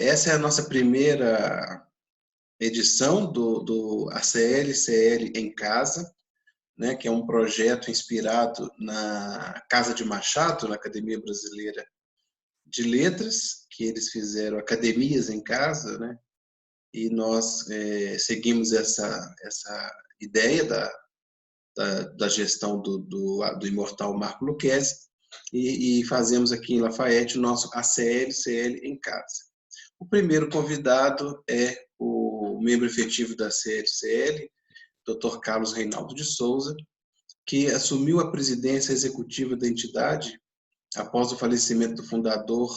Essa é a nossa primeira edição do ACL-CL em Casa, né, que é um projeto inspirado na Casa de Machado, na Academia Brasileira de Letras, que eles fizeram academias em casa, né, e nós seguimos essa ideia da gestão do imortal Marco Lucchesi e fazemos aqui em Lafayette o nosso ACL-CL em Casa. O primeiro convidado é o membro efetivo da CL-CL, Dr. Carlos Reinaldo de Souza, que assumiu a presidência executiva da entidade após o falecimento do fundador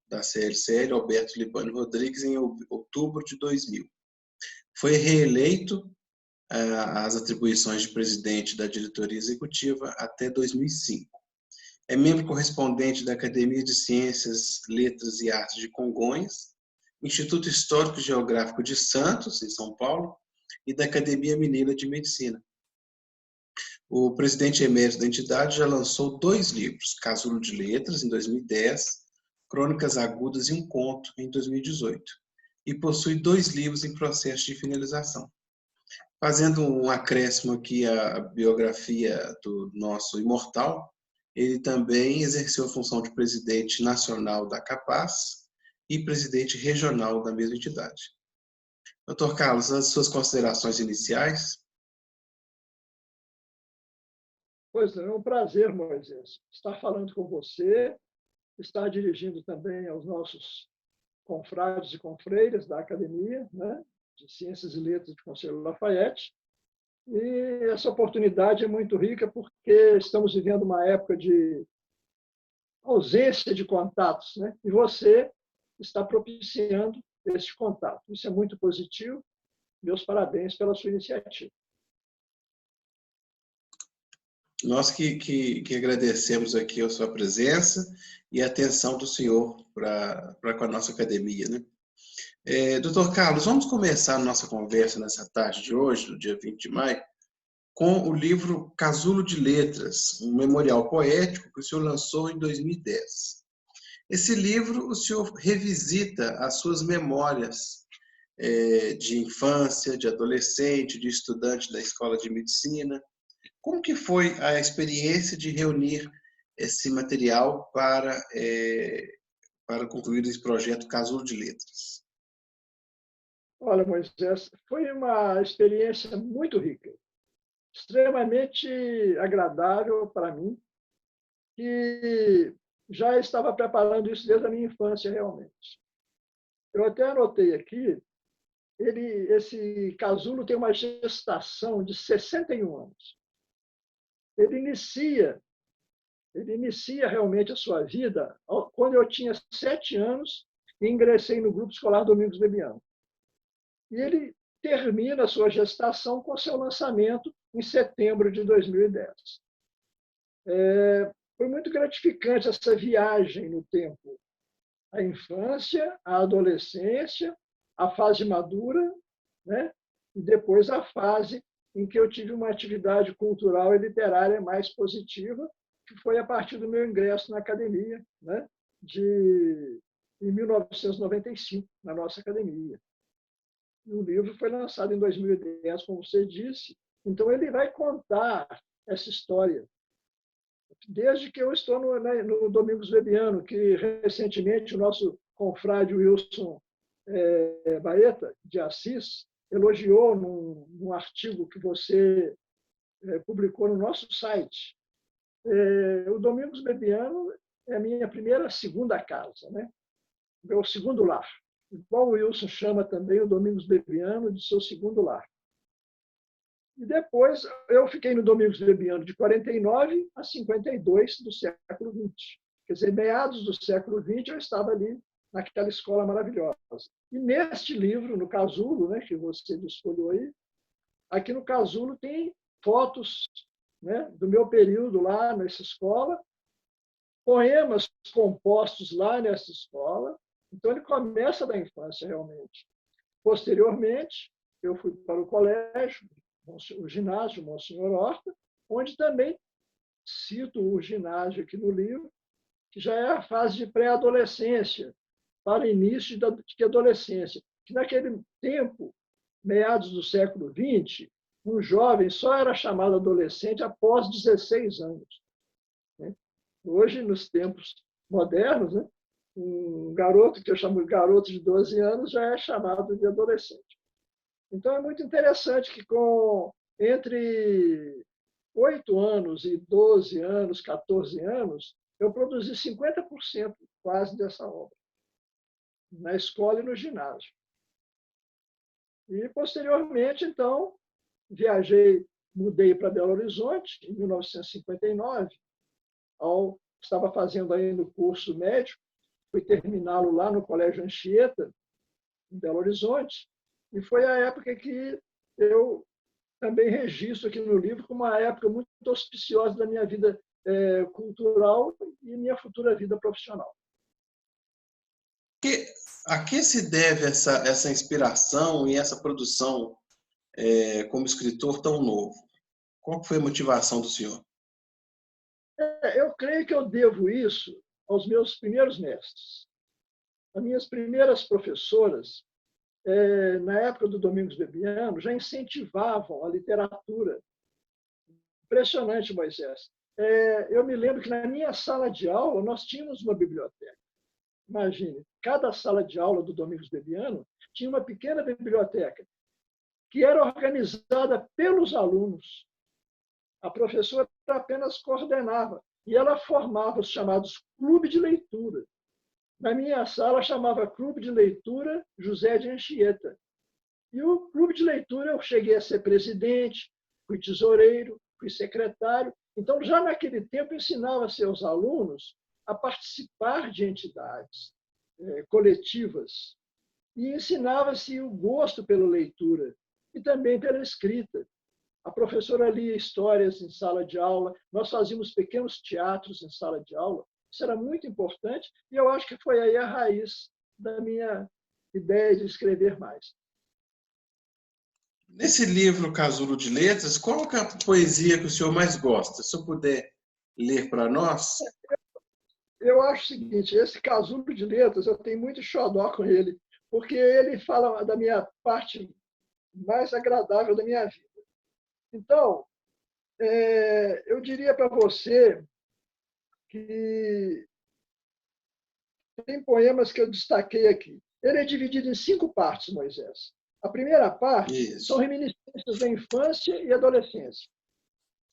da CL-CL, Alberto Libânio Rodrigues, em outubro de 2000. Foi reeleito às atribuições de presidente da diretoria executiva até 2005. É membro correspondente da Academia de Ciências, Letras e Artes de Congonhas, Instituto Histórico e Geográfico de Santos, em São Paulo, e da Academia Mineira de Medicina. O presidente emérito da entidade já lançou 2 livros, Casulo de Letras, em 2010, Crônicas Agudas e um Conto, em 2018, e possui 2 livros em processo de finalização. Fazendo um acréscimo aqui à biografia do nosso imortal, ele também exerceu a função de presidente nacional da Capaz e presidente regional da mesma entidade. Dr. Carlos, as suas considerações iniciais? Pois é um prazer, Moisés, estar falando com você, estar dirigindo também aos nossos confrades e confreiras da Academia, né, de Ciências e Letras do Conselho Lafayette. E essa oportunidade é muito rica porque estamos vivendo uma época de ausência de contatos, né? E você está propiciando esse contato. Isso é muito positivo. Meus parabéns pela sua iniciativa. Nós que agradecemos aqui a sua presença e a atenção do senhor para com a nossa academia, né? Doutor Carlos, vamos começar a nossa conversa nessa tarde de hoje, no dia 20 de maio, com o livro Casulo de Letras, um memorial poético que o senhor lançou em 2010. Esse livro, o senhor revisita as suas memórias de infância, de adolescente, de estudante da escola de medicina. Como que foi a experiência de reunir esse material para concluir esse projeto Casulo de Letras? Olha, Moisés, foi uma experiência muito rica, extremamente agradável para mim, que já estava preparando isso desde a minha infância, realmente. Eu até anotei aqui, esse casulo tem uma gestação de 61 anos. Ele inicia realmente a sua vida quando eu tinha 7 anos e ingressei no Grupo Escolar Domingos Bebiano. E ele termina a sua gestação com seu lançamento em setembro de 2010. Foi muito gratificante essa viagem no tempo. A infância, a adolescência, a fase madura, né? E depois a fase em que eu tive uma atividade cultural e literária mais positiva, que foi a partir do meu ingresso na academia, né? Em 1995, na nossa academia. E o livro foi lançado em 2010, como você disse. Então, ele vai contar essa história. Desde que eu estou no Domingos Bebiano, que recentemente o nosso confrade Wilson Baeta, de Assis, elogiou num artigo que você publicou no nosso site. O Domingos Bebiano é a minha segunda casa, né? Meu segundo lar. Igual o Wilson chama também o Domingos Bebiano de seu segundo lar. E depois eu fiquei no Domingos Bebiano de 49 a 52 do século XX. Quer dizer, meados do século XX eu estava ali naquela escola maravilhosa. E neste livro, no Casulo, né, que você escolheu aí, aqui no Casulo tem fotos, né, do meu período lá nessa escola, poemas compostos lá nessa escola. Então, ele começa da infância, realmente. Posteriormente, eu fui para o colégio, o ginásio Monsenhor Horta, onde também cito o ginásio aqui no livro, que já é a fase de pré-adolescência, para início de adolescência. Que naquele tempo, meados do século XX, um jovem só era chamado adolescente após 16 anos. Né? Hoje, nos tempos modernos, né, um garoto, que eu chamo de garoto de 12 anos, já é chamado de adolescente. Então, é muito interessante que entre 8 anos e 12 anos, 14 anos, eu produzi 50% quase dessa obra, na escola e no ginásio. E, posteriormente, então, mudei para Belo Horizonte, em 1959, estava fazendo ainda o curso médico, fui terminá-lo lá no Colégio Anchieta, em Belo Horizonte, e foi a época que eu também registro aqui no livro como uma época muito auspiciosa da minha vida cultural e minha futura vida profissional. A que se deve essa inspiração e essa produção como escritor tão novo? Qual foi a motivação do senhor? Eu creio que eu devo isso aos meus primeiros mestres. As minhas primeiras professoras, na época do Domingos Bebiano, já incentivavam a literatura. Impressionante, Moisés. Eu me lembro que na minha sala de aula nós tínhamos uma biblioteca. Imagine, cada sala de aula do Domingos Bebiano tinha uma pequena biblioteca que era organizada pelos alunos. A professora apenas coordenava e ela formava os chamados clubes de leitura. Na minha sala chamava Clube de Leitura José de Anchieta. E o clube de leitura eu cheguei a ser presidente, fui tesoureiro, fui secretário. Então, já naquele tempo, ensinava seus alunos a participar de entidades coletivas e ensinava-se o gosto pela leitura e também pela escrita. A professora lia histórias em sala de aula, nós fazíamos pequenos teatros em sala de aula. Isso era muito importante e eu acho que foi aí a raiz da minha ideia de escrever mais. Nesse livro Casulo de Letras, qual é a poesia que o senhor mais gosta? Se eu puder ler para nós. Eu acho o seguinte, esse Casulo de Letras, eu tenho muito xodó com ele, porque ele fala da minha parte mais agradável da minha vida. Então, eu diria para você que tem poemas que eu destaquei aqui. Ele é dividido em 5 partes, Moisés. A primeira parte são reminiscências da infância e adolescência.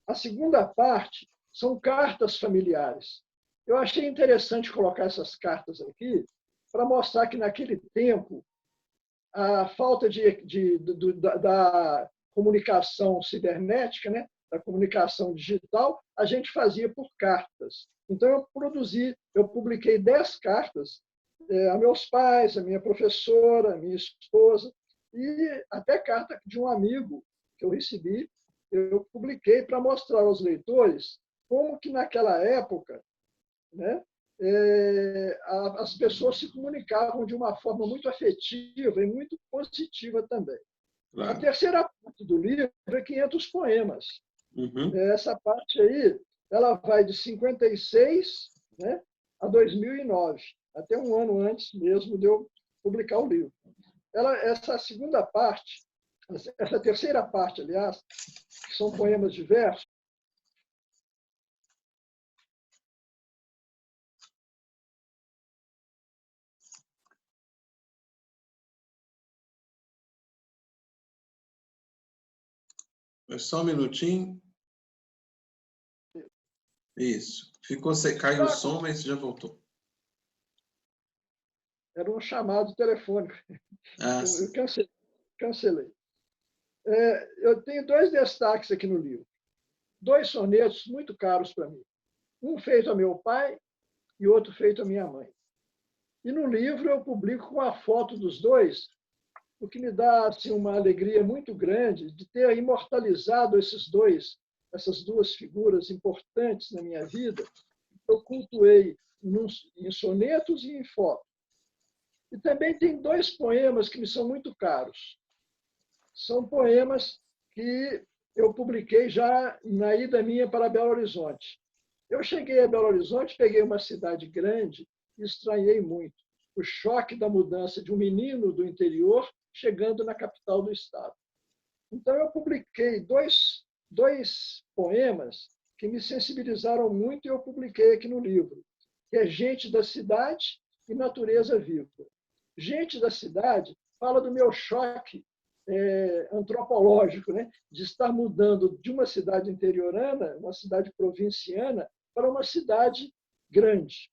A segunda parte são cartas familiares. Eu achei interessante colocar essas cartas aqui para mostrar que, naquele tempo, a falta da comunicação cibernética, né, da comunicação digital, a gente fazia por cartas. Então, eu publiquei 10 cartas a meus pais, a minha professora, a minha esposa, e até carta de um amigo que eu recebi, eu publiquei para mostrar aos leitores como que, naquela época, né, as pessoas se comunicavam de uma forma muito afetiva e muito positiva também. Claro. A terceira parte do livro é 500 poemas. Uhum. Essa parte aí, ela vai de 56, né, a 2009, até um ano antes mesmo de eu publicar o livro. Essa segunda parte, essa terceira parte, aliás, que são poemas diversos, só um minutinho. Isso. Caiu o som, mas já voltou. Era um chamado telefônico. Eu cancelei. Eu tenho 2 destaques aqui no livro. 2 sonetos muito caros para mim. Um feito a meu pai e outro feito a minha mãe. E no livro eu publico com a foto dos 2, o que me dá assim, uma alegria muito grande de ter imortalizado essas 2 figuras importantes na minha vida. Eu cultuei em sonetos e em foto. E também tem 2 poemas que me são muito caros. São poemas que eu publiquei já na ida minha para Belo Horizonte. Eu cheguei a Belo Horizonte, peguei uma cidade grande e estranhei muito. o choque da mudança de um menino do interior chegando na capital do estado. Então, eu publiquei dois poemas que me sensibilizaram muito e eu publiquei aqui no livro, que é Gente da Cidade e Natureza Viva. Gente da Cidade fala do meu choque antropológico, né? De estar mudando de uma cidade interiorana, uma cidade provinciana, para uma cidade grande.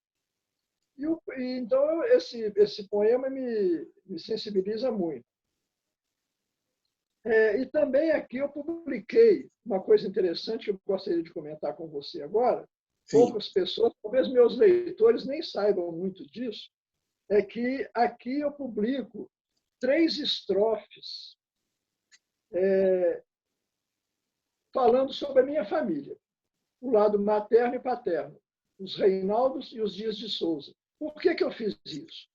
Então, esse poema me sensibiliza muito. E também aqui eu publiquei uma coisa interessante que eu gostaria de comentar com você agora. Sim. Poucas pessoas, talvez meus leitores nem saibam muito disso, é que aqui eu publico 3 estrofes falando sobre a minha família, o lado materno e paterno, os Reinaldos e os Dias de Souza. Por que eu fiz isso?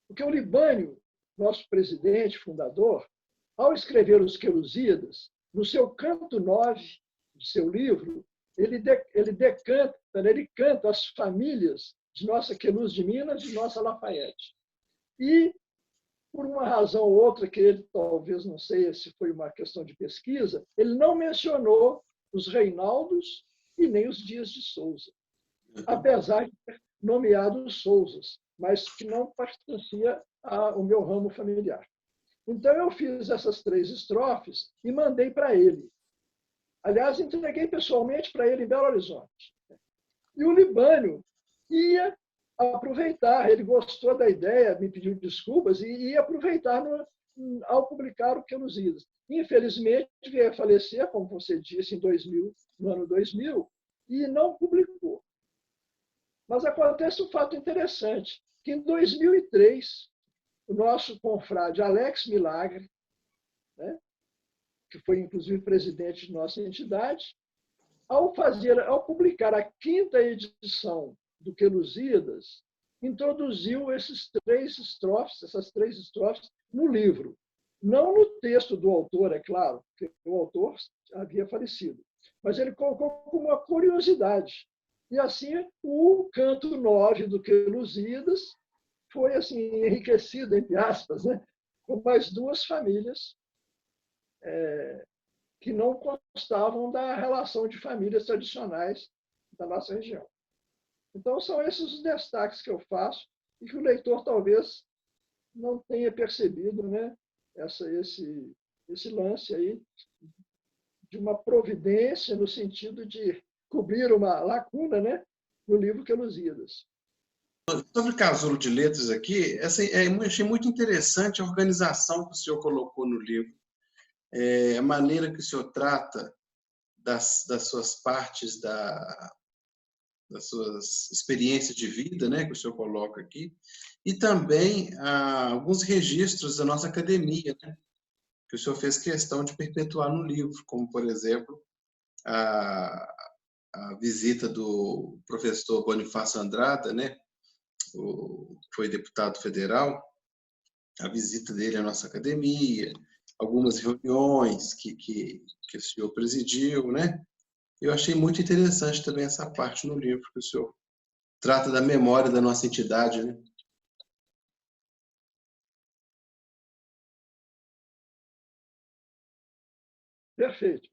Porque o Libânio, nosso presidente, fundador, ao escrever os Queluzíadas, no seu canto 9 de seu livro, ele decanta, ele canta as famílias de nossa Queluz de Minas e nossa Lafayette. E, por uma razão ou outra, que ele talvez não sei se foi uma questão de pesquisa, ele não mencionou os Reinaldos e nem os Dias de Souza, apesar de ter nomeado os Souzas, mas que não pertencia ao meu ramo familiar. Então, eu fiz essas 3 estrofes e mandei para ele. Aliás, entreguei pessoalmente para ele em Belo Horizonte. E o Libânio ia aproveitar, ele gostou da ideia, me pediu desculpas e ia aproveitar ao publicar o Queluzíadas. Infelizmente, veio a falecer, como você disse, no ano 2000, e não publicou. Mas acontece um fato interessante, que em 2003, o nosso confrade Alex Milagre, né, que foi inclusive presidente de nossa entidade, ao publicar a 5ª edição do Queluzíadas, introduziu essas 3 estrofes no livro. Não no texto do autor, é claro, porque o autor havia falecido, mas ele colocou como uma curiosidade. E assim, o canto 9 do Queluzíadas foi assim enriquecido, entre aspas, né, com mais 2 famílias que não constavam da relação de famílias tradicionais da nossa região. Então, são esses os destaques que eu faço e que o leitor talvez não tenha percebido, né, esse lance aí de uma providência no sentido de cobrir uma lacuna, né, no livro Queluzíadas. Sobre o casulo de letras aqui, eu achei muito interessante a organização que o senhor colocou no livro, a maneira que o senhor trata das suas partes, das suas experiências de vida, né, que o senhor coloca aqui, e também alguns registros da nossa academia, né, que o senhor fez questão de perpetuar no livro, como, por exemplo, a visita do professor Bonifácio Andrada, né, foi deputado federal, a visita dele à nossa academia, algumas reuniões que o senhor presidiu, né? Eu achei muito interessante também essa parte no livro, que o senhor trata da memória da nossa entidade, né? Perfeito.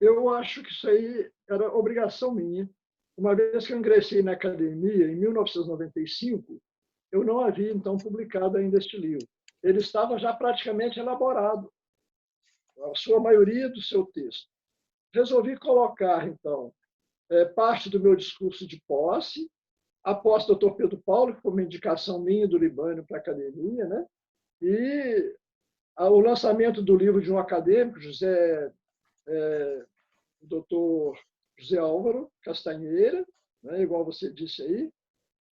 Eu acho que isso aí era obrigação minha. Uma vez que eu ingressei na academia, em 1995, eu não havia, então, publicado ainda este livro. Ele estava já praticamente elaborado, a sua maioria do seu texto. Resolvi colocar, então, parte do meu discurso de posse, após o Dr. Pedro Paulo, que foi uma indicação minha do Libânio para a academia, né? E o lançamento do livro de um acadêmico, Dr. José Álvaro Castanheira, né, igual você disse aí,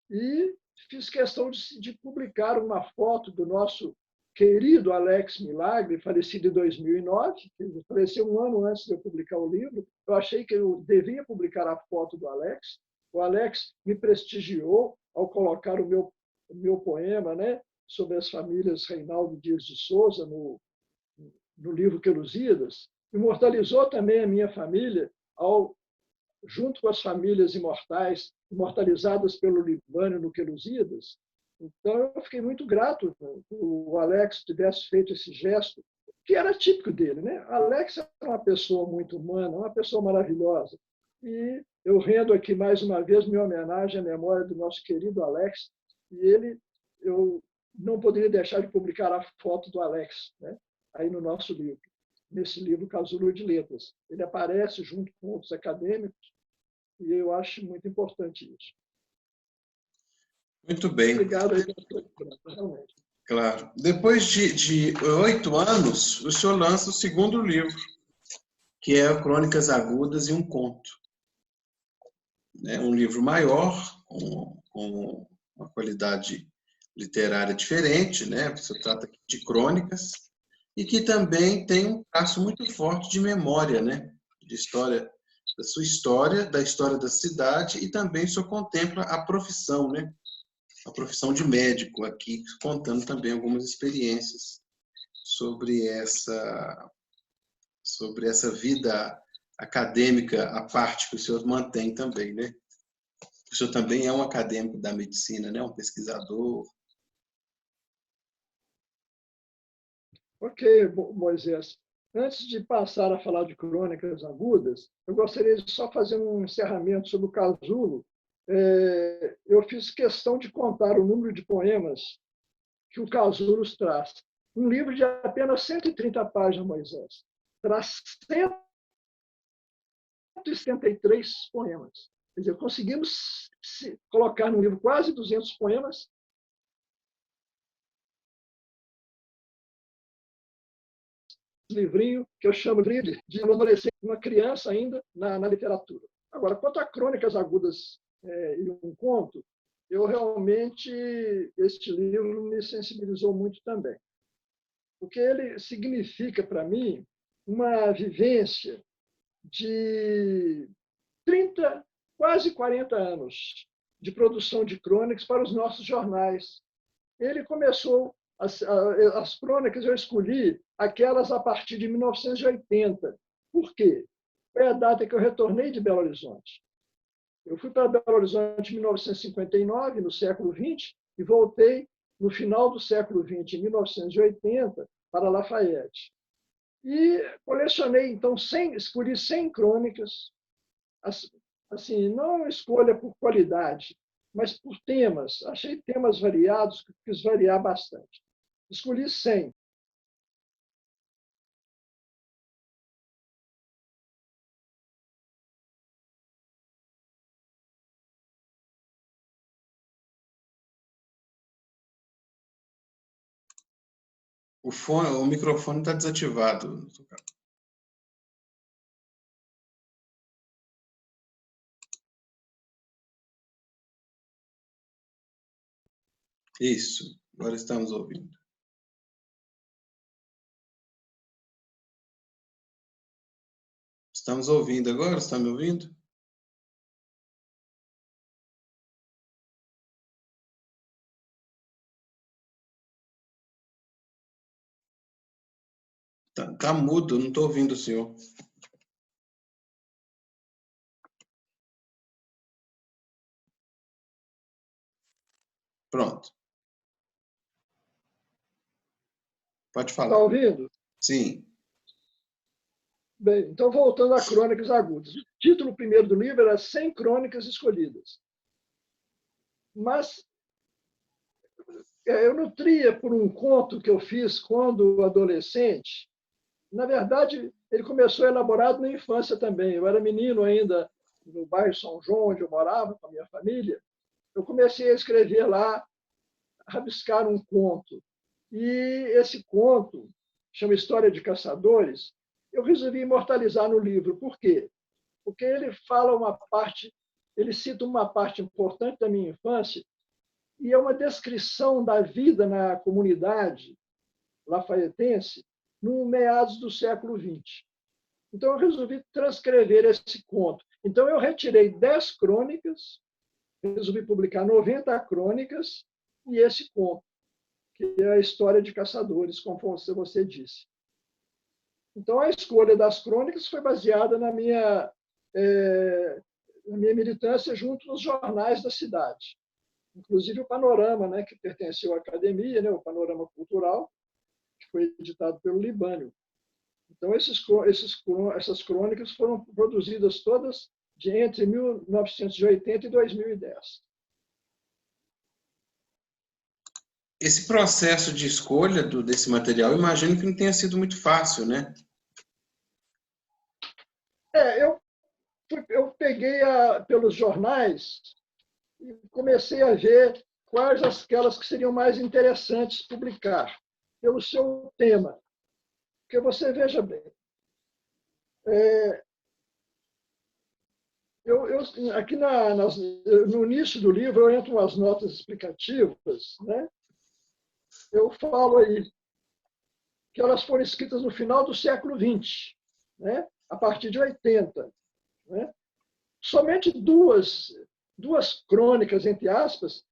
e fiz questão de publicar uma foto do nosso querido Alex Milagre, falecido em 2009, que faleceu um ano antes de eu publicar o livro. Eu achei que eu devia publicar a foto do Alex. O Alex me prestigiou ao colocar o meu poema, né, sobre as famílias Reinaldo Dias de Souza no livro Queluzíadas. Imortalizou também a minha família ao junto com as famílias imortalizadas pelo Libânio no Queluzíadas. Então, eu fiquei muito grato que o Alex tivesse feito esse gesto, que era típico dele, né? Alex é uma pessoa muito humana, uma pessoa maravilhosa. E eu rendo aqui mais uma vez minha homenagem à memória do nosso querido Alex. E eu não poderia deixar de publicar a foto do Alex, né? Aí no nosso livro, nesse livro Casulo de Letras. Ele aparece junto com outros acadêmicos e eu acho muito importante isso. Muito bem. Obrigado aí pela pergunta, realmente. Claro. Depois de 8 anos, o senhor lança o segundo livro, que é Crônicas Agudas e um Conto. É um livro maior, com uma qualidade literária diferente, né? Se trata de crônicas, e que também tem um traço muito forte de memória, né? De história, da sua história, da história da cidade, e também o senhor contempla a profissão, né? A profissão de médico aqui, contando também algumas experiências sobre essa vida acadêmica à parte que o senhor mantém também, né? O senhor também é um acadêmico da medicina, né? Um pesquisador. Ok, Moisés. Antes de passar a falar de crônicas agudas, eu gostaria de só fazer um encerramento sobre o casulo. Eu fiz questão de contar o número de poemas que o Casulo traz. Um livro de apenas 130 páginas, Moisés, traz 173 poemas. Quer dizer, conseguimos colocar no livro quase 200 poemas. Livrinho que eu chamo de um adolescente, uma criança ainda na literatura. Agora, quanto a Crônicas Agudas e um Conto, eu realmente, este livro me sensibilizou muito também, porque ele significa para mim uma vivência de 30, quase 40 anos de produção de crônicas para os nossos jornais. Ele começou, as crônicas eu escolhi aquelas a partir de 1980. Por quê? Foi a data que eu retornei de Belo Horizonte. Eu fui para Belo Horizonte em 1959, no século XX, e voltei no final do século XX, em 1980, para Lafayette. E colecionei, então, escolhi 100 crônicas, assim, não escolha por qualidade, mas por temas. Achei temas variados, quis variar bastante. Escolhi 100. O microfone está desativado. Isso, agora estamos ouvindo. Estamos ouvindo agora? Está me ouvindo? Tá mudo, não estou ouvindo o senhor. Pronto. Pode Está falar. ouvindo? Sim. Bem, então, voltando a Crônicas Agudas. O título primeiro do livro era 100 Crônicas Escolhidas. Mas eu nutria por um conto que eu fiz quando adolescente. Na verdade, ele começou elaborado na infância também. Eu era menino ainda no bairro São João, onde eu morava com a minha família. Eu comecei a escrever lá, a rabiscar um conto. E esse conto, chama História de Caçadores, eu resolvi imortalizar no livro. Por quê? Porque ele fala uma parte, ele cita uma parte importante da minha infância e é uma descrição da vida na comunidade lafaietense no meados do século XX. Então, eu resolvi transcrever esse conto. Então, eu retirei 10 crônicas, resolvi publicar 90 crônicas e esse conto, que é a história de caçadores, como você disse. Então, a escolha das crônicas foi baseada na minha a minha militância junto nos jornais da cidade, inclusive o Panorama, né, que pertenceu à academia, né, o Panorama Cultural, que foi editado pelo Libânio. Então, essas crônicas foram produzidas todas entre 1980 e 2010. Esse processo de escolha desse material, eu imagino que não tenha sido muito fácil, né? Eu peguei pelos jornais e comecei a ver quais aquelas que seriam mais interessantes publicar, pelo seu tema. Porque você veja bem, aqui no início do livro, eu entro umas notas explicativas, né? Eu falo aí que elas foram escritas no final do século XX, né? A partir de 80. Né? Somente duas crônicas, entre aspas,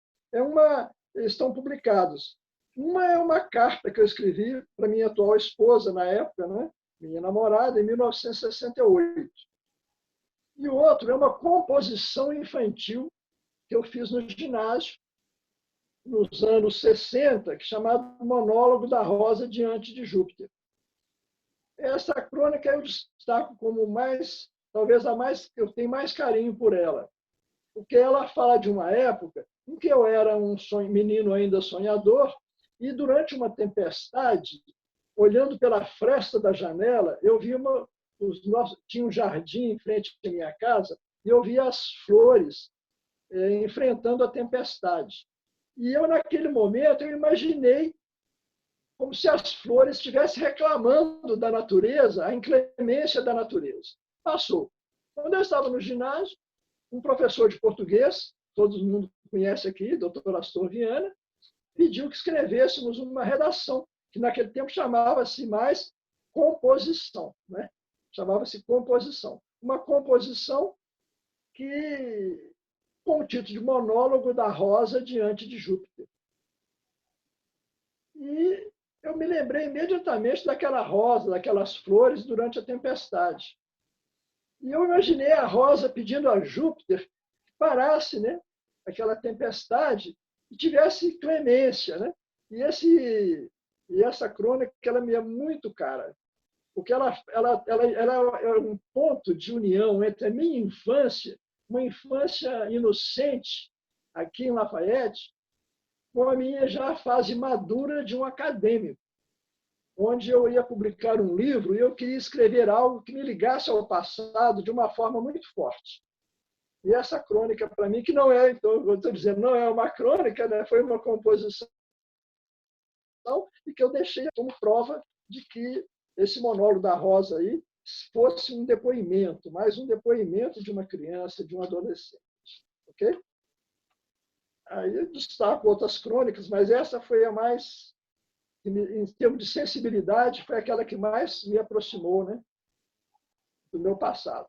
estão publicadas. Uma é uma carta que eu escrevi para minha atual esposa na época, né? Minha namorada, em 1968. E o outro é uma composição infantil que eu fiz no ginásio, nos anos 60, que é chamado Monólogo da Rosa Diante de Júpiter. Essa crônica eu destaco como talvez a mais que eu tenho mais carinho por ela, porque ela fala de uma época em que eu era um menino ainda sonhador e durante uma tempestade, olhando pela fresta da janela, eu vi tinha um jardim em frente à minha casa e eu via as flores enfrentando a tempestade. E eu, naquele momento, eu imaginei como se as flores estivessem reclamando da natureza, a inclemência da natureza. Passou. Quando eu estava no ginásio, um professor de português, todo mundo conhece aqui, doutor Astor Viana, pediu que escrevêssemos uma redação, que naquele tempo chamava-se mais composição. Né? Chamava-se composição. Uma composição com o título de Monólogo da Rosa Diante de Júpiter. E eu me lembrei imediatamente daquela rosa, daquelas flores durante a tempestade. E eu imaginei a rosa pedindo a Júpiter que parasse, né, aquela tempestade e tivesse clemência. Né? E essa crônica ela me é muito cara, porque ela é um ponto de união entre a minha infância, uma infância inocente aqui em Lafayette, com a minha já fase madura de um acadêmico, onde eu ia publicar um livro e eu queria escrever algo que me ligasse ao passado de uma forma muito forte. E essa crônica, para mim, que não é, então, eu estou dizendo, não é uma crônica, né? Foi uma composição e que eu deixei como prova de que esse monólogo da Rosa aí fosse um depoimento, mais um depoimento de uma criança, de um adolescente. Ok? Aí eu destaco outras crônicas, mas essa foi a mais, em termos de sensibilidade, foi aquela que mais me aproximou, né, do meu passado.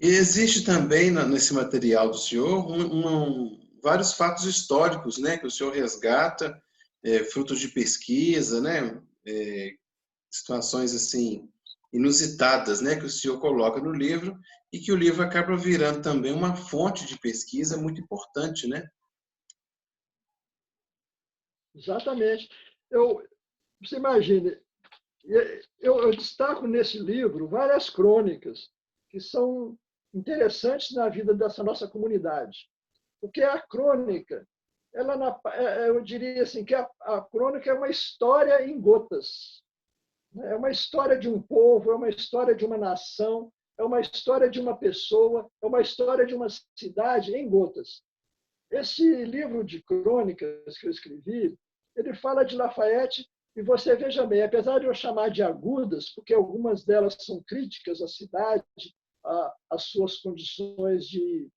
E existe também nesse material do senhor vários fatos históricos, né, que o senhor resgata, frutos de pesquisa, né, situações assim inusitadas, né, que o senhor coloca no livro e que o livro acaba virando também uma fonte de pesquisa muito importante, né? Exatamente. Você imagine, eu destaco nesse livro várias crônicas que são interessantes na vida dessa nossa comunidade. Porque a crônica, eu diria assim, que a crônica é uma história em gotas. É uma história de um povo, é uma história de uma nação, é uma história de uma pessoa, é uma história de uma cidade em gotas. Esse livro de crônicas que eu escrevi, ele fala de Lafayette e você veja bem, apesar de eu chamar de agudas, porque algumas delas são críticas à cidade, às suas condições de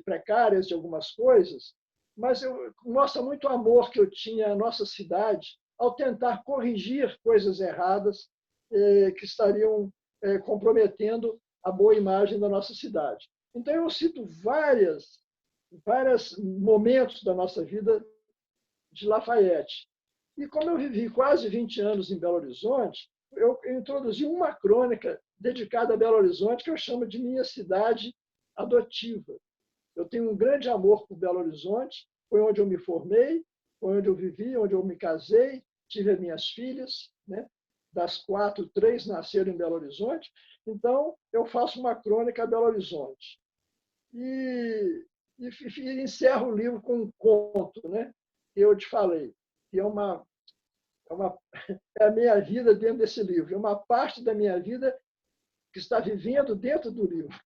precárias de algumas coisas, mas mostra muito o amor que eu tinha à nossa cidade ao tentar corrigir coisas erradas que estariam comprometendo a boa imagem da nossa cidade. Então, eu cito vários momentos da nossa vida de Lafayette. E como eu vivi quase 20 anos em Belo Horizonte, eu introduzi uma crônica dedicada a Belo Horizonte, que eu chamo de Minha Cidade adotiva. Eu tenho um grande amor por Belo Horizonte, foi onde eu me formei, foi onde eu vivi, onde eu me casei, tive as minhas filhas, né? Das 4, 3 nasceram em Belo Horizonte. Então, eu faço uma crônica a Belo Horizonte. E encerro o livro com um conto, né? Que eu te falei, que é a minha vida dentro desse livro, é uma parte da minha vida que está vivendo dentro do livro.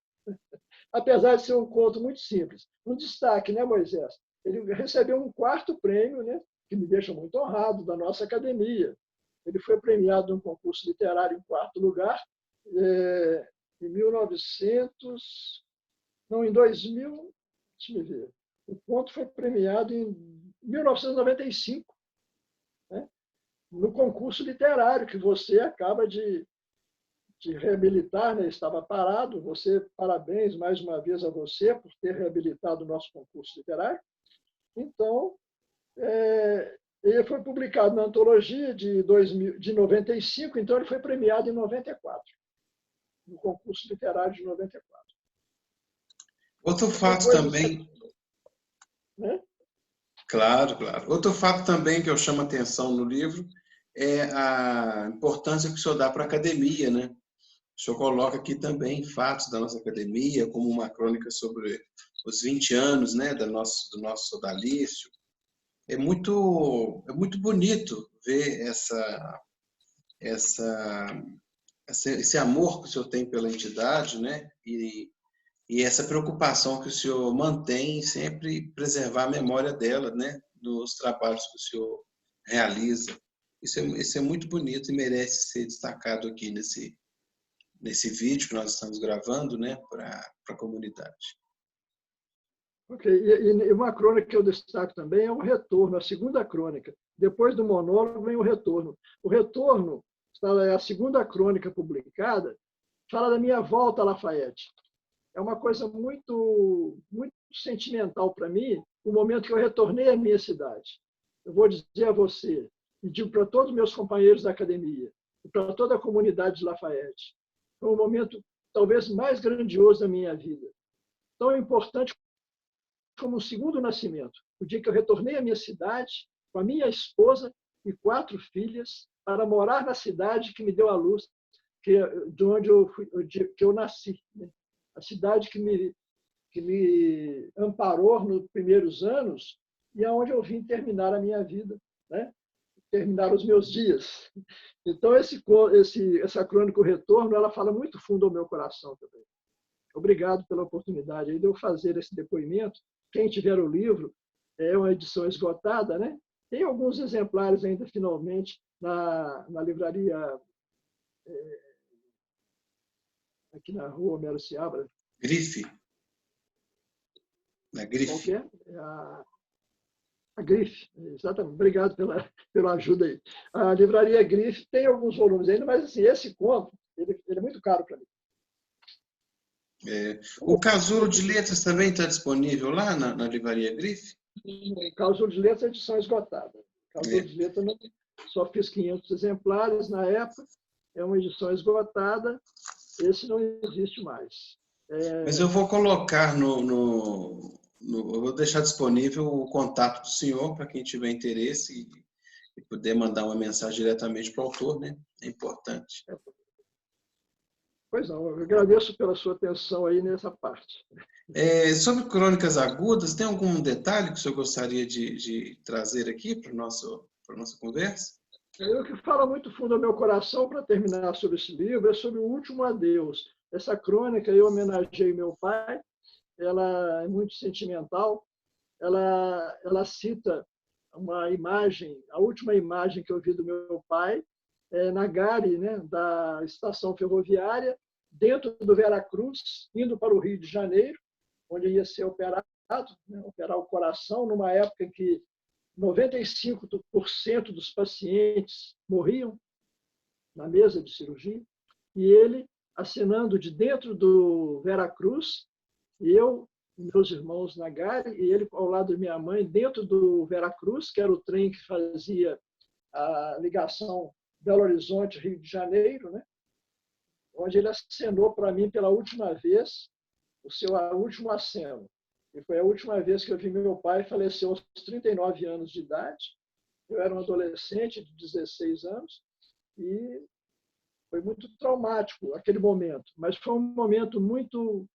Apesar de ser um conto muito simples. Um destaque, né, Moisés? Ele recebeu um 4º prêmio, né, que me deixa muito honrado, da nossa academia. Ele foi premiado num concurso literário em 4º lugar, em 1900, não, em 2000, deixa eu ver. O conto foi premiado em 1995, né, no concurso literário que você acaba de reabilitar, né? Estava parado. Você, parabéns mais uma vez a você por ter reabilitado o nosso concurso literário. Então, ele foi publicado na antologia de 95, então ele foi premiado em 94, no concurso literário de 94. Outro fato também, né? claro, claro. Outro fato também que eu chamo a atenção no livro é a importância que o senhor dá para a academia, né? O senhor coloca aqui também fatos da nossa academia, como uma crônica sobre os 20 anos, né, do nosso sodalício. É muito bonito ver esse amor que o senhor tem pela entidade, né, e essa preocupação que o senhor mantém em sempre preservar a memória dela, né, nos trabalhos que o senhor realiza. Isso é muito bonito e merece ser destacado aqui nesse vídeo que nós estamos gravando, né, para a comunidade. Ok. E uma crônica que eu destaco também é o retorno, a segunda crônica. Depois do monólogo vem o retorno. O retorno, é a segunda crônica publicada, fala da minha volta a Lafayette. É uma coisa muito, muito sentimental para mim, o momento que eu retornei à minha cidade. Eu vou dizer a você, e digo para todos os meus companheiros da academia, e para toda a comunidade de Lafayette, foi o momento talvez mais grandioso da minha vida. Tão importante como um segundo nascimento. O dia que eu retornei à minha cidade, com a minha esposa e 4 filhas, para morar na cidade que me deu a luz, de onde que eu nasci. Né? A cidade que me amparou nos primeiros anos e aonde eu vim terminar a minha vida, né? Terminar os meus dias. Então, essa crônica, O Retorno, ela fala muito fundo ao meu coração também. Obrigado pela oportunidade de eu fazer esse depoimento. Quem tiver o livro, é uma edição esgotada, né? Tem alguns exemplares ainda, finalmente, na livraria aqui na rua Homero Seabra. Grife. Na Grife. Qual que é? A Grife, exatamente. Obrigado pela ajuda aí. A livraria Grife tem alguns volumes ainda, mas assim, esse conto, ele é muito caro para mim. O Casulo de Letras também está disponível lá na livraria Grife? O Casulo de Letras é edição esgotada. O Casulo de Letras só fiz 500 exemplares na época, é uma edição esgotada, esse não existe mais. Mas eu vou colocar eu vou deixar disponível o contato do senhor para quem tiver interesse e puder mandar uma mensagem diretamente para o autor, né? É importante. Pois não, eu agradeço pela sua atenção aí nessa parte. Sobre crônicas agudas, tem algum detalhe que o senhor gostaria de trazer aqui para a nossa conversa? O que fala muito fundo ao meu coração, para terminar sobre esse livro, é sobre o último adeus. Essa crônica eu homenageei meu pai, ela é muito sentimental, ela cita uma imagem, a última imagem que eu vi do meu pai, na gare, né, da estação ferroviária, dentro do Veracruz, indo para o Rio de Janeiro, onde ia ser operado, né, operar o coração, numa época em que 95% dos pacientes morriam na mesa de cirurgia, e ele acenando de dentro do Veracruz, e eu e meus irmãos na gare, e ele ao lado de minha mãe dentro do Veracruz, que era o trem que fazia a ligação Belo Horizonte-Rio de Janeiro, né? Onde ele acenou para mim pela última vez, o seu último aceno. E foi a última vez que eu vi meu pai, faleceu aos 39 anos de idade. Eu era um adolescente de 16 anos e foi muito traumático aquele momento, mas foi um momento muito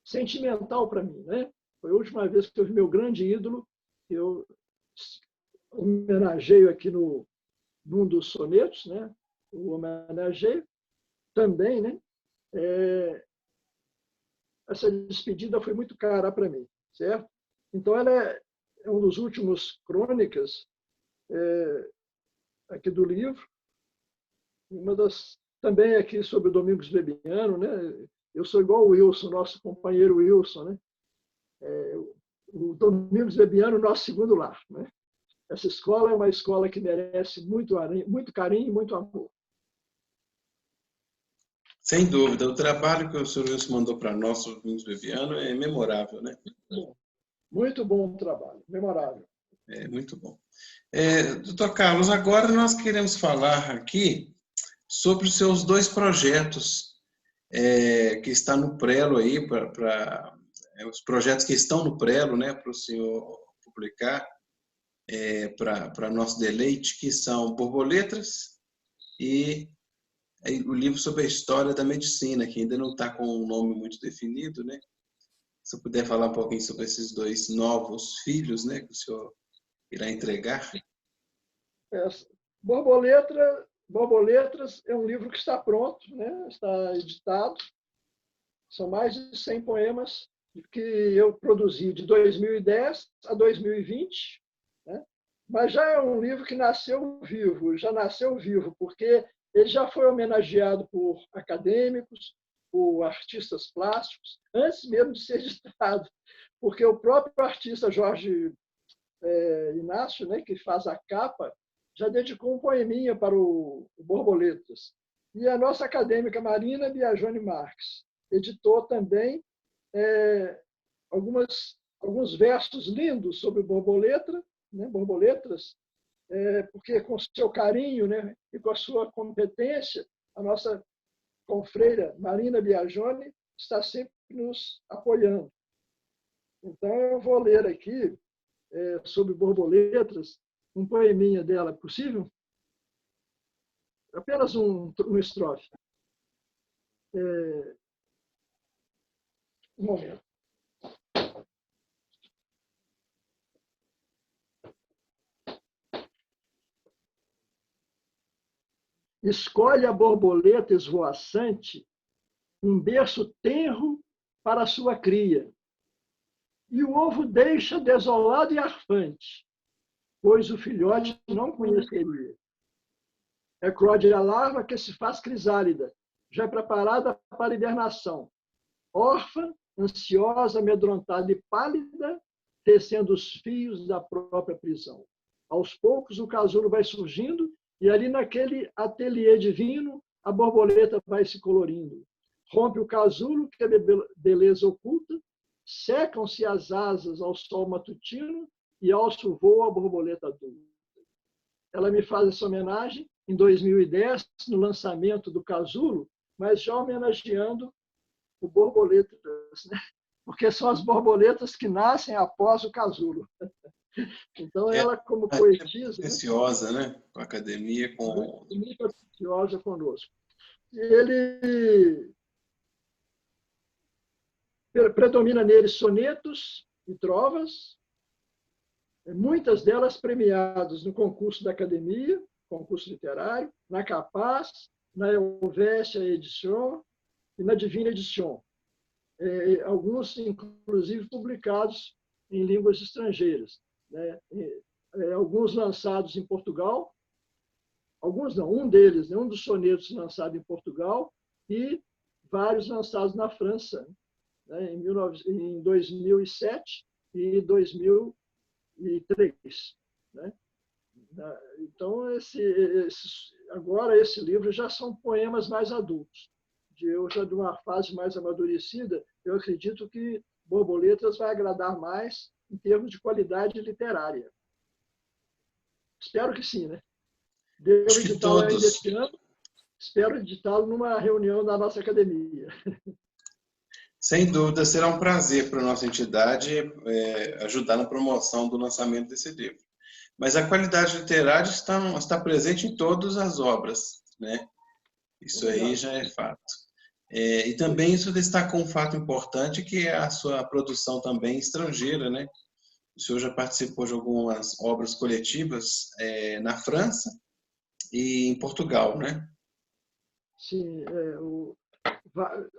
sentimental para mim, né? Foi a última vez que eu vi meu grande ídolo. Eu homenageio aqui num dos sonetos, né? O homenageio também, né? Essa despedida foi muito cara para mim, certo? Então, ela é um dos últimos crônicas aqui do livro. Uma das também aqui sobre o Domingos Bebiano, né? Eu sou igual o Wilson, nosso companheiro Wilson, né? O Domingos Bebiano, nosso segundo lar, né? Essa escola é uma escola que merece muito carinho e muito amor. Sem dúvida, o trabalho que o senhor Wilson mandou para nós, o Domingos Bebiano, é memorável, né? Muito bom trabalho, memorável. É muito bom. Doutor Carlos, agora nós queremos falar aqui sobre os seus dois projetos que estão no prelo aí, os projetos que estão no prelo, né, para o senhor publicar, para nosso deleite, que são Borboletas e o livro sobre a história da medicina, que ainda não está com um nome muito definido, né? Se eu puder falar um pouquinho sobre esses dois novos filhos, né, que o senhor irá entregar. Borboletas é um livro que está pronto, né? Está editado. São mais de 100 poemas que eu produzi de 2010 a 2020, né? Mas já é um livro que já nasceu vivo, porque ele já foi homenageado por acadêmicos, por artistas plásticos, antes mesmo de ser editado, porque o próprio artista Jorge Inácio, né, que faz a capa, já dedicou um poeminha para o Borboletas. E a nossa acadêmica Marina Biagione Marques editou também alguns versos lindos sobre borboleta, né, borboletas, porque com seu carinho, né, e com a sua competência, a nossa confreira Marina Biagione está sempre nos apoiando. Então, eu vou ler aqui, sobre borboletas, um poeminha dela, é possível? Apenas um estrofe. Um momento. Escolhe a borboleta esvoaçante um berço tenro para a sua cria, e o ovo deixa desolado e arfante, pois o filhote não conheceria. Eclode a larva que se faz crisálida, já preparada para a hibernação, órfã, ansiosa, amedrontada e pálida, tecendo os fios da própria prisão. Aos poucos o casulo vai surgindo e ali naquele ateliê divino a borboleta vai se colorindo. Rompe o casulo que a beleza oculta, secam-se as asas ao sol matutino e alço voa a borboleta adulta. Ela me faz essa homenagem em 2010, no lançamento do casulo, mas já homenageando o borboletas, né? Porque são as borboletas que nascem após o casulo. Então, ela, como poetisa... Preciosa, né? Com a academia, com... Muito preciosa conosco. E ele... Predomina nele sonetos e trovas, muitas delas premiadas no concurso da academia, concurso literário, na Capaz, na Helvétia Edition e na Divina Edition. Alguns, inclusive, publicados em línguas estrangeiras, né? Alguns lançados em Portugal, alguns não, um deles, né? Um dos sonetos lançado em Portugal e vários lançados na França, né? Em 2007 e 2003. Né? Então, agora esse livro já são poemas mais adultos. Eu já de uma fase mais amadurecida, eu acredito que Borboletas vai agradar mais em termos de qualidade literária. Espero que sim, né? Devo editá-lo ainda esse ano. Espero editá-lo numa reunião da nossa academia. Sem dúvida, será um prazer para a nossa entidade ajudar na promoção do lançamento desse livro. Mas a qualidade literária está presente em todas as obras, né? Isso aí já é fato. E também isso destacou um fato importante, que é a sua produção também estrangeira, né? O senhor já participou de algumas obras coletivas na França e em Portugal, né? Sim,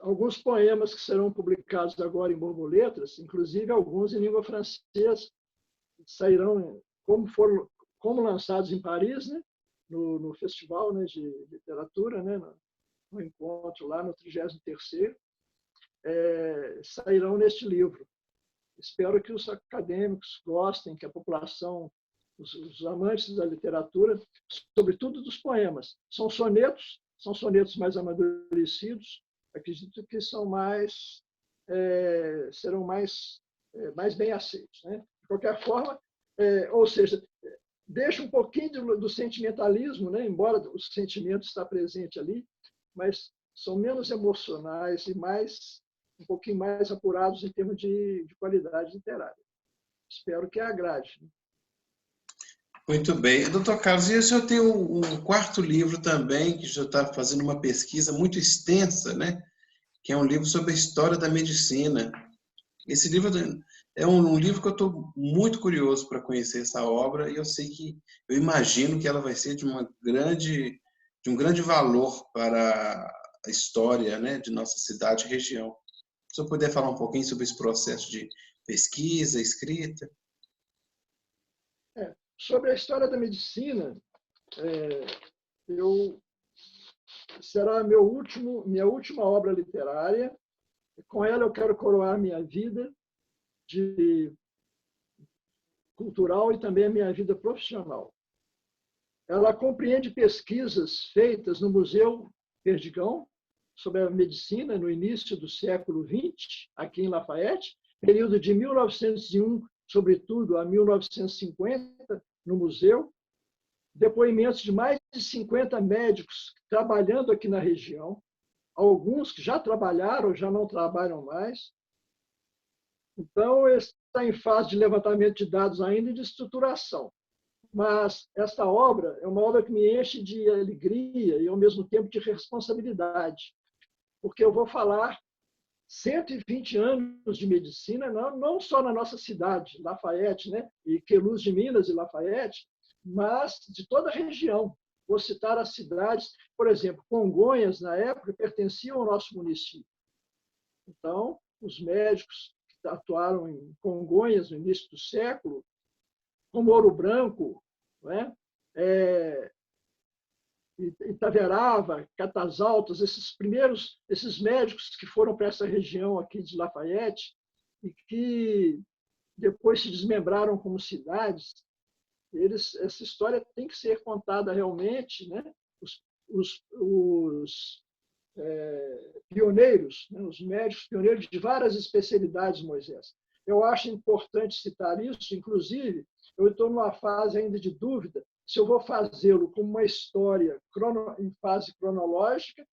alguns poemas que serão publicados agora em Borboletas, inclusive alguns em língua francesa, sairão como lançados em Paris, né? No festival, né, de literatura, né, no encontro lá no 33º, sairão neste livro. Espero que os acadêmicos gostem, que a população, os amantes da literatura, sobretudo dos poemas. São sonetos mais amadurecidos, acredito que serão mais bem aceitos, né? De qualquer forma, ou seja, deixa um pouquinho do sentimentalismo, né? Embora o sentimento está presente ali, mas são menos emocionais e um pouquinho mais apurados em termos de qualidade literária. Espero que agrade. Muito bem. Doutor Carlos, e o senhor tem um quarto livro também, que já está fazendo uma pesquisa muito extensa, né? Que é um livro sobre a história da medicina. Esse livro é um livro que eu estou muito curioso para conhecer essa obra, e eu imagino que ela vai ser de um grande valor para a história, né, de nossa cidade e região. Se eu puder falar um pouquinho sobre esse processo de pesquisa, escrita. Sobre a história da medicina, será minha última obra literária. Com ela eu quero coroar minha vida cultural e também a minha vida profissional. Ela compreende pesquisas feitas no Museu Perdigão sobre a medicina no início do século XX, aqui em Lafayette, período de 1901, sobretudo, a 1950, no museu. Depoimentos de mais de 50 médicos trabalhando aqui na região, alguns que já trabalharam, já não trabalham mais. Então, está em fase de levantamento de dados ainda e de estruturação. Mas esta obra é uma obra que me enche de alegria e, ao mesmo tempo, de responsabilidade, porque eu vou falar 120 anos de medicina, não só na nossa cidade, Lafayette, né? E Queluz de Minas e Lafayette, mas de toda a região. Vou citar as cidades, por exemplo, Congonhas, na época, pertenciam ao nosso município. Então, os médicos que atuaram em Congonhas no início do século, como Ouro Branco, né? Itaverava, Catas Altas, esses médicos que foram para essa região aqui de Lafayette e que depois se desmembraram como cidades, essa história tem que ser contada realmente, né? Os pioneiros, né? Os médicos pioneiros de várias especialidades, Moisés. Eu acho importante citar isso, inclusive, eu estou numa fase ainda de dúvida se eu vou fazê-lo como uma história em fase cronológica,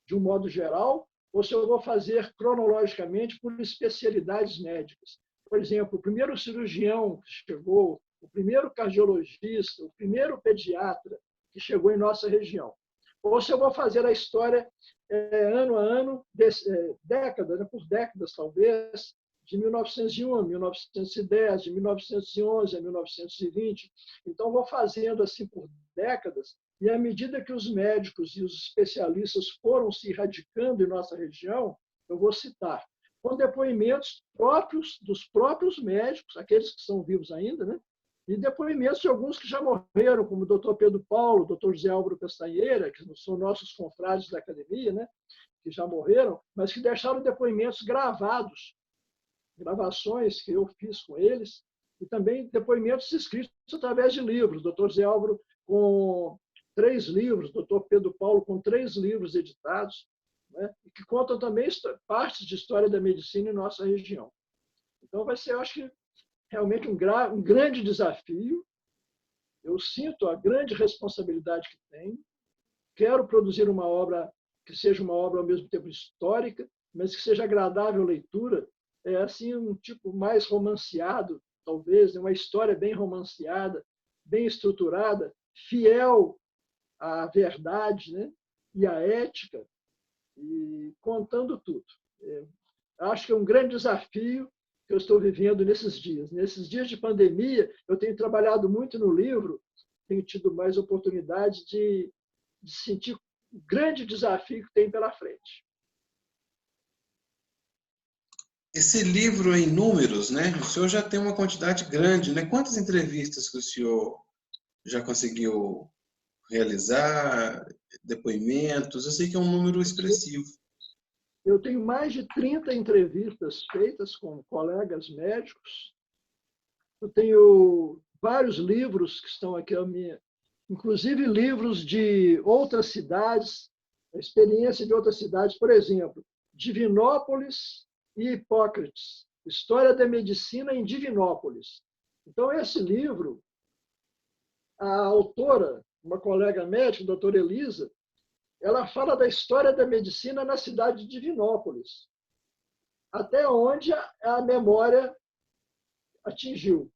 de um modo geral, ou se eu vou fazer cronologicamente por especialidades médicas. Por exemplo, o primeiro cirurgião que chegou, o primeiro cardiologista, o primeiro pediatra que chegou em nossa região. Ou se eu vou fazer a história ano a ano, décadas, né, por décadas talvez, de 1901 a 1910, de 1911 a 1920. Então, vou fazendo assim por décadas, e à medida que os médicos e os especialistas foram se radicando em nossa região, eu vou citar, com depoimentos dos próprios médicos, aqueles que são vivos ainda, né? E depoimentos de alguns que já morreram, como o doutor Pedro Paulo, o doutor José Álvaro Castanheira, que são nossos confrades da academia, né? Que já morreram, mas que deixaram depoimentos gravações que eu fiz com eles, e também depoimentos escritos através de livros. Dr. Zé Álvaro com 3 livros, Dr. Pedro Paulo com 3 livros editados, né? E que contam também partes de história da medicina em nossa região. Então, vai ser, eu acho que, realmente um grande desafio. Eu sinto a grande responsabilidade que tenho. Quero produzir uma obra que seja uma obra, ao mesmo tempo, histórica, mas que seja agradável a leitura. É assim um tipo mais romanceado, talvez, uma história bem romanceada, bem estruturada, fiel à verdade, né? E à ética, e contando tudo. Acho que é um grande desafio que eu estou vivendo nesses dias. Nesses dias de pandemia, eu tenho trabalhado muito no livro, tenho tido mais oportunidade de sentir o grande desafio que tem pela frente. Esse livro em números, né? O senhor já tem uma quantidade grande, né? Quantas entrevistas que o senhor já conseguiu realizar, depoimentos? Eu sei que é um número expressivo. Eu tenho mais de 30 entrevistas feitas com colegas médicos. Eu tenho vários livros que estão aqui a minha, inclusive livros de outras cidades, a experiência de outras cidades, por exemplo, Divinópolis e Hipócrates, História da Medicina em Divinópolis. Então, esse livro, a autora, uma colega médica, a doutora Elisa, ela fala da história da medicina na cidade de Divinópolis, até onde a memória atingiu.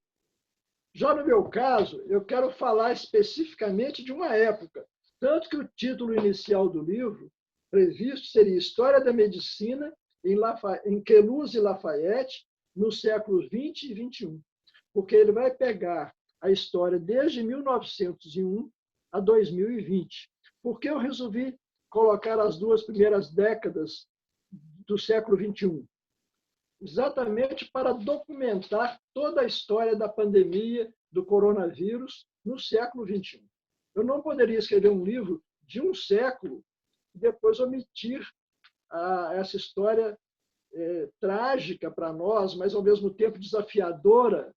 Já no meu caso, eu quero falar especificamente de uma época, tanto que o título inicial do livro previsto seria História da Medicina em Queluz e Lafayette, nos séculos 20 e 21, porque ele vai pegar a história desde 1901 a 2020. Por que eu resolvi colocar as duas primeiras décadas do século 21? Exatamente para documentar toda a história da pandemia do coronavírus no século XXI. Eu não poderia escrever um livro de um século e depois omitir essa história trágica para nós, mas ao mesmo tempo desafiadora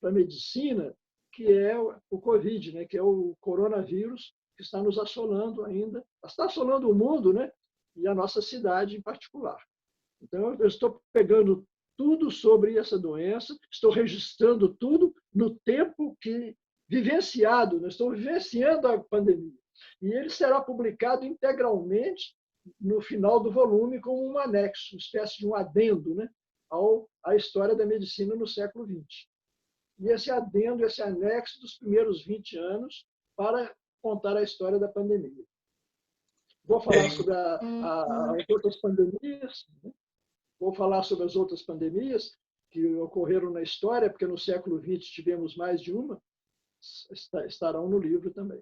para a medicina, que é o Covid, né? Que é o coronavírus que está nos assolando ainda, está assolando o mundo, né? E a nossa cidade em particular. Então, eu estou pegando tudo sobre essa doença, estou registrando tudo no tempo que vivenciado, nós estamos vivenciando a pandemia. E ele será publicado integralmente no final do volume como um anexo, uma espécie de um adendo, né, à história da medicina no século XX. E esse adendo, esse anexo dos primeiros 20 anos para contar a história da pandemia. Vou falar sobre as outras pandemias, né? Vou falar sobre as outras pandemias que ocorreram na história, porque no século XX tivemos mais de uma, estarão no livro também.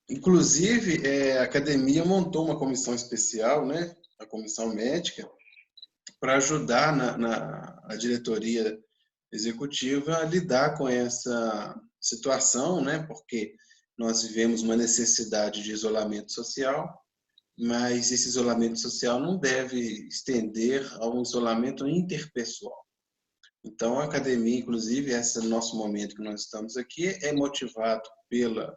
Inclusive, a academia montou uma comissão especial, né, a comissão médica, para ajudar a diretoria executiva a lidar com essa situação, né, porque nós vivemos uma necessidade de isolamento social, mas esse isolamento social não deve estender a um isolamento interpessoal. Então, a academia, inclusive, esse nosso momento que nós estamos aqui, é motivado pelas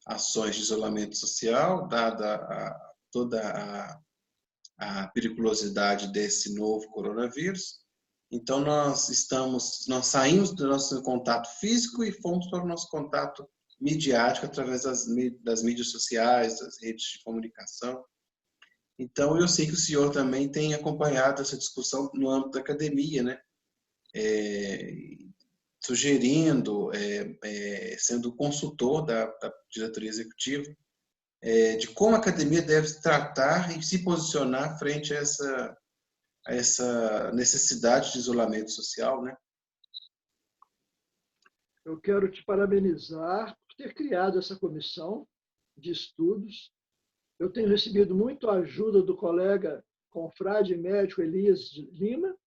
ações de isolamento social, dada toda a periculosidade desse novo coronavírus. Então, nós saímos do nosso contato físico e fomos para o nosso contato midiático através das mídias sociais, das redes de comunicação. Então, eu sei que o senhor também tem acompanhado essa discussão no âmbito da academia, né? Sugerindo, sendo consultor da diretoria executiva, de como a academia deve se tratar e se posicionar frente a essa necessidade de isolamento social, né? Eu quero te parabenizar por ter criado essa comissão de estudos. Eu tenho recebido muito a ajuda do colega confrade médico Elias de Lima,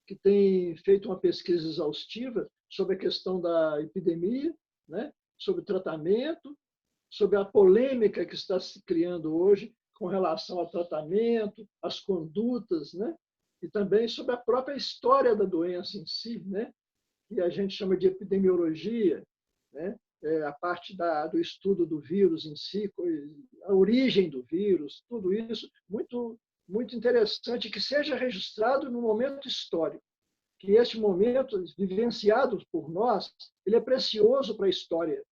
que tem feito uma pesquisa exaustiva sobre a questão da epidemia, né? Sobre o tratamento, sobre a polêmica que está se criando hoje com relação ao tratamento, às condutas, né? E também sobre a própria história da doença em si, né? Que a gente chama de epidemiologia, né? A parte do estudo do vírus em si, a origem do vírus, tudo isso muito, muito interessante, que seja registrado no momento histórico, que este momento vivenciado por nós, ele é precioso para a história,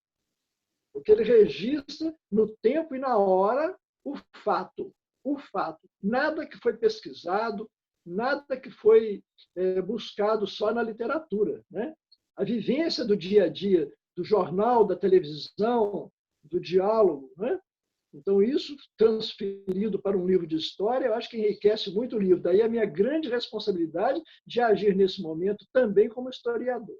porque ele registra no tempo e na hora o fato. o fato. Nada que foi pesquisado, nada que foi buscado só na literatura, né? A vivência do dia a dia, do jornal, da televisão, do diálogo, né? Então, isso transferido para um livro de história, eu acho que enriquece muito o livro. Daí a minha grande responsabilidade de agir nesse momento também como historiador.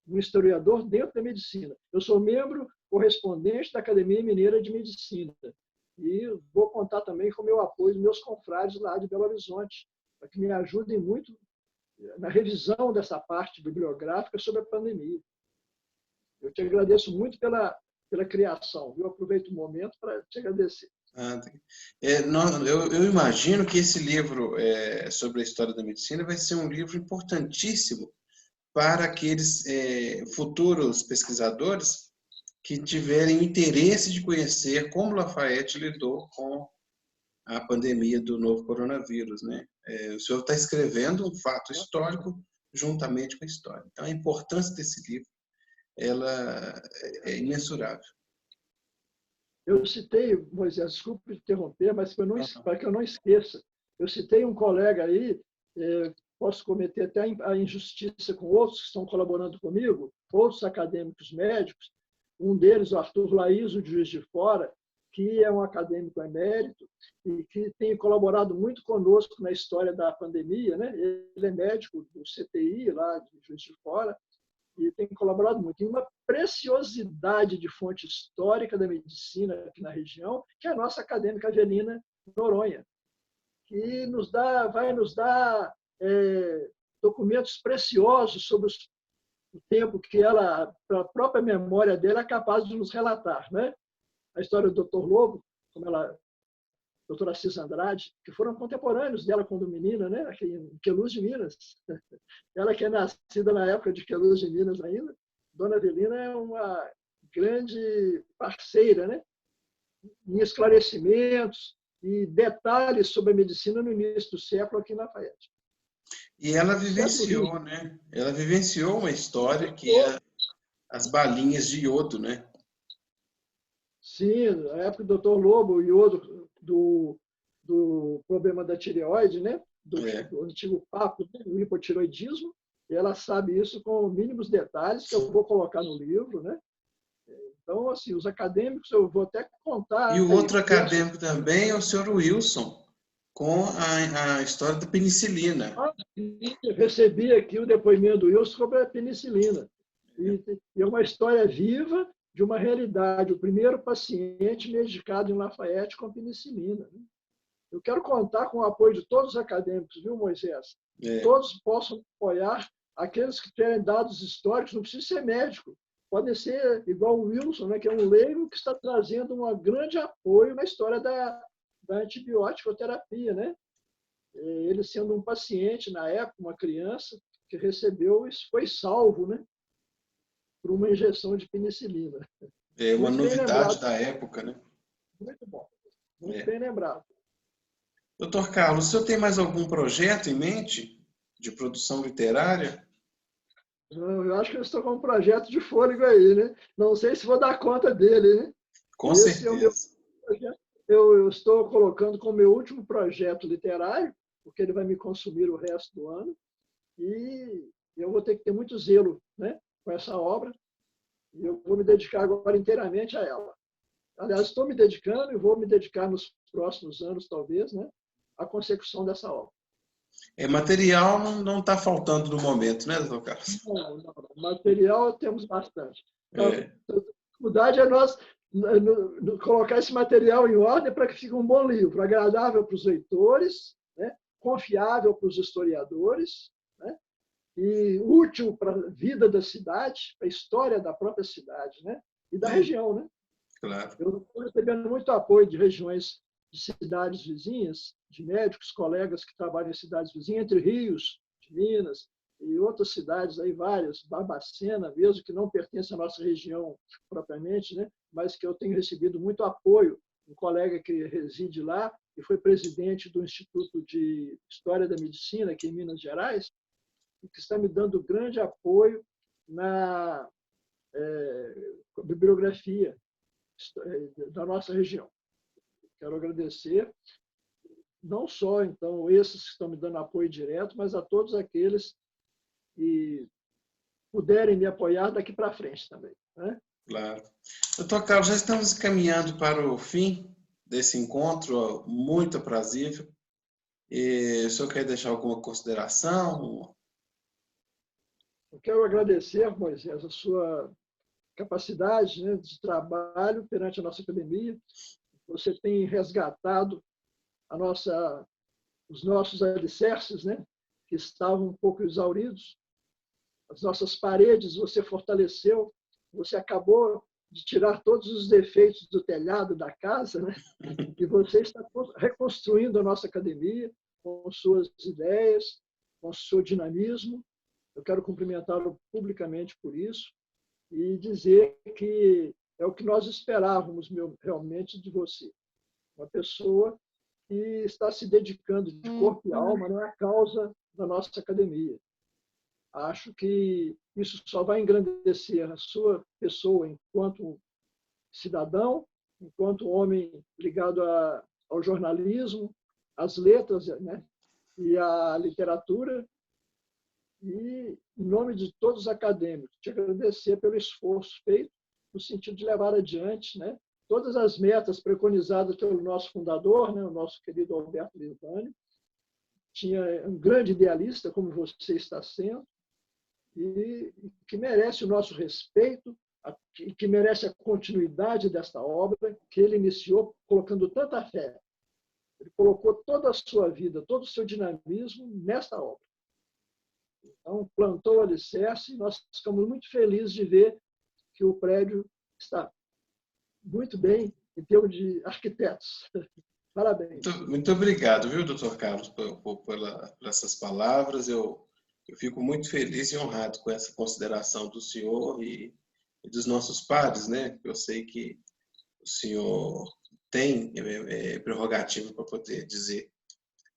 Um historiador dentro da medicina. Eu sou membro correspondente da Academia Mineira de Medicina. E vou contar também com o meu apoio dos meus confrades lá de Belo Horizonte, para que me ajudem muito na revisão dessa parte bibliográfica sobre a pandemia. Eu te agradeço muito pela criação. Eu aproveito o momento para te agradecer. Eu imagino que esse livro sobre a história da medicina vai ser um livro importantíssimo para aqueles futuros pesquisadores que tiverem interesse de conhecer como Lafayette lidou com a pandemia do novo coronavírus, né? O senhor está escrevendo um fato histórico juntamente com a história. Então, a importância desse livro ela é imensurável. Eu citei, Moisés, desculpe interromper, mas para que eu não esqueça, eu citei um colega aí, posso cometer até a injustiça com outros que estão colaborando comigo, outros acadêmicos médicos, um deles, o Arthur Laíso, de Juiz de Fora, que é um acadêmico emérito e que tem colaborado muito conosco na história da pandemia, né? Ele é médico do CTI, lá de Juiz de Fora, e tem colaborado muito. E uma preciosidade de fonte histórica da medicina aqui na região, que é a nossa acadêmica Avelina Noronha, que vai nos dar documentos preciosos sobre o tempo que ela, a própria memória dela, é capaz de nos relatar, né? A história do Dr. Lobo, como ela, doutora Assis Andrade, que foram contemporâneos dela quando menina, né? Aqui em Queluz de Minas. Ela que é nascida na época de Queluz de Minas ainda. Dona Avelina é uma grande parceira, né? Em esclarecimentos e detalhes sobre a medicina no início do século aqui na Lafayette. E ela vivenciou, né? Ela vivenciou uma história que é as balinhas de iodo, né? Sim, na época do Dr. Lobo, o iodo do problema da tireoide, né? Do antigo papo, né? O hipotiroidismo. E ela sabe isso com mínimos detalhes que eu vou colocar no livro, né? Então, assim, os acadêmicos, eu vou até contar. E o outro acadêmico também é o senhor Wilson, com a história da penicilina. Eu recebi aqui o depoimento do Wilson sobre a penicilina. E é uma história viva de uma realidade. O primeiro paciente medicado em Lafayette com penicilina. Eu quero contar com o apoio de todos os acadêmicos, viu, Moisés? Todos possam apoiar aqueles que têm dados históricos, não precisa ser médico. Pode ser igual o Wilson, né, que é um leigo que está trazendo um grande apoio na história da antibiótico-terapia, né? Ele sendo um paciente, na época, uma criança, que recebeu e foi salvo, né? Por uma injeção de penicilina. É uma novidade da época, né? Muito bom. Muito bem lembrado. Doutor Carlos, o senhor tem mais algum projeto em mente de produção literária? Eu acho que eu estou com um projeto de fôlego aí, né? Não sei se vou dar conta dele, né? Com certeza. É o meu projeto. Eu estou colocando como meu último projeto literário, porque ele vai me consumir o resto do ano, e eu vou ter que ter muito zelo, né, com essa obra, e eu vou me dedicar agora inteiramente a ela. Aliás, estou me dedicando e vou me dedicar nos próximos anos, talvez, né, à consecução dessa obra. Material não está faltando no momento, né, doutor Carlos? Não. Material temos bastante. Então, a dificuldade é nós colocar esse material em ordem para que fique um bom livro, agradável para os leitores, né, confiável para os historiadores, né, e útil para a vida da cidade, para a história da própria cidade, né, e da região, né? Claro. Eu estou recebendo muito apoio de regiões, de cidades vizinhas, de médicos, colegas que trabalham em cidades vizinhas, Entre Rios, de Minas, e outras cidades aí várias, Barbacena mesmo, que não pertence à nossa região propriamente, né? Mas que eu tenho recebido muito apoio. Um colega que reside lá e foi presidente do Instituto de História da Medicina aqui em Minas Gerais, e que está me dando grande apoio na bibliografia da nossa região. Quero agradecer não só, então, esses que estão me dando apoio direto, mas a todos aqueles que puderem me apoiar daqui para frente também, né? Claro. Doutor Carlos, já estamos caminhando para o fim desse encontro muito aprazível. E o senhor quer deixar alguma consideração? Eu quero agradecer, Moisés, a sua capacidade, né, de trabalho perante a nossa academia. Você tem resgatado os nossos alicerces, né, que estavam um pouco exauridos. As nossas paredes você fortaleceu. Você acabou de tirar todos os defeitos do telhado da casa, né? E você está reconstruindo a nossa academia com suas ideias, com o seu dinamismo. Eu quero cumprimentá-lo publicamente por isso e dizer que é o que nós esperávamos realmente de você. Uma pessoa que está se dedicando de corpo e alma, não é a causa da nossa academia. Acho que isso só vai engrandecer a sua pessoa enquanto cidadão, enquanto homem ligado ao jornalismo, às letras, né, e à literatura. E, em nome de todos os acadêmicos, te agradecer pelo esforço feito no sentido de levar adiante, né, todas as metas preconizadas pelo nosso fundador, né, o nosso querido Alberto Lirbani. Tinha um grande idealista, como você está sendo, e que merece o nosso respeito, e que merece a continuidade desta obra que ele iniciou colocando tanta fé. Ele colocou toda a sua vida, todo o seu dinamismo nesta obra. Então, plantou o alicerce e nós ficamos muito felizes de ver que o prédio está muito bem em termos de arquitetos. Parabéns. Muito obrigado, viu, doutor Carlos, por essas palavras. Eu fico muito feliz e honrado com essa consideração do senhor e dos nossos pares, né? Eu sei que o senhor tem prerrogativa para poder dizer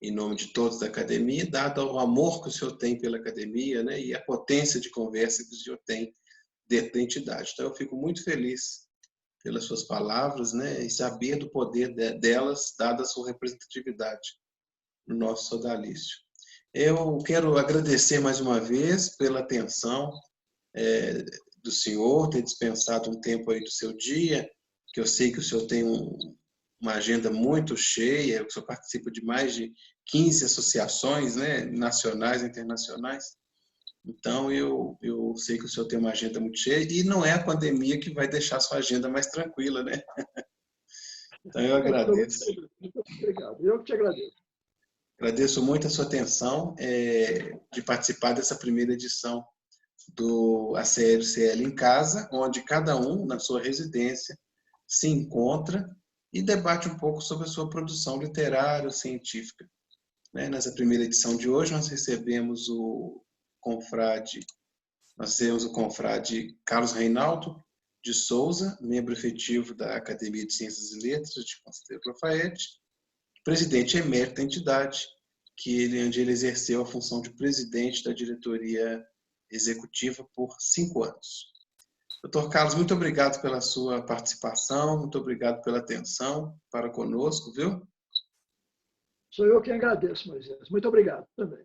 em nome de todos da academia, dado o amor que o senhor tem pela academia, né? E a potência de conversa que o senhor tem dentro da entidade. Então, eu fico muito feliz pelas suas palavras, né? E saber do poder delas, dada a sua representatividade no nosso sodalício. Eu quero agradecer mais uma vez pela atenção do senhor, ter dispensado um tempo aí do seu dia, que eu sei que o senhor tem uma agenda muito cheia, o senhor participa de mais de 15 associações, né, nacionais e internacionais. Então, eu sei que o senhor tem uma agenda muito cheia e não é a pandemia que vai deixar a sua agenda mais tranquila, né? Então, eu agradeço. Muito obrigado. Eu que te agradeço. Agradeço muito a sua atenção de participar dessa primeira edição do ACL-CL em Casa, onde cada um, na sua residência, se encontra e debate um pouco sobre a sua produção literária ou científica. Nessa primeira edição de hoje, nós recebemos o confrade Carlos Reinaldo de Souza, membro efetivo da Academia de Ciências e Letras de Conselheiro Lafayette, presidente emérito da entidade, onde ele exerceu a função de presidente da diretoria executiva por 5 anos. Doutor Carlos, muito obrigado pela sua participação, muito obrigado pela atenção para conosco, viu? Sou eu quem agradeço, Moisés. Muito obrigado também.